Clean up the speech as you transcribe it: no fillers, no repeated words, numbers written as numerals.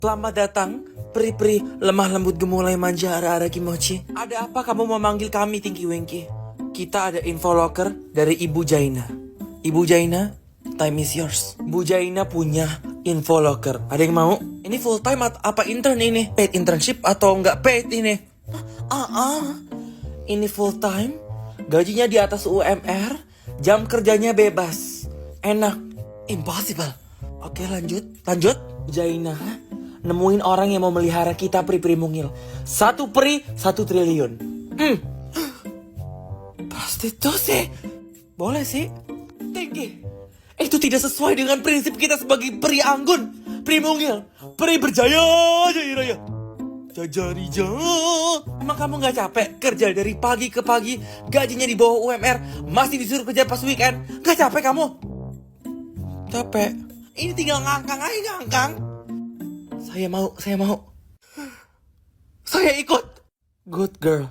Selamat datang, peri-peri lemah lembut gemulai manja ara-ara kimochi. Ada apa kamu memanggil kami Tinky Winky? Kita ada info locker dari Ibu Jaina. Ibu Jaina, time is yours. Bu Jaina punya info locker. Ada yang mau? Ini full time apa intern ini? Paid internship atau nggak paid ini? Ini full time, gajinya di atas UMR, jam kerjanya bebas. Enak, impossible. Oke lanjut. Bu Jaina nemuin orang yang mau melihara kita peri-peri mungil. 1 peri 1 triliun. Prostitusi. Boleh sih. Tinggi. Itu tidak sesuai dengan prinsip kita sebagai peri anggun, peri mungil, peri berjaya jaya raya. Jajarija. Emang kamu gak capek kerja dari pagi ke pagi, gajinya di bawah UMR, masih disuruh kerja pas weekend? Gak capek kamu? Capek. Ini tinggal ngangkang aja ngangkang. Saya mau. Saya ikut. Good girl.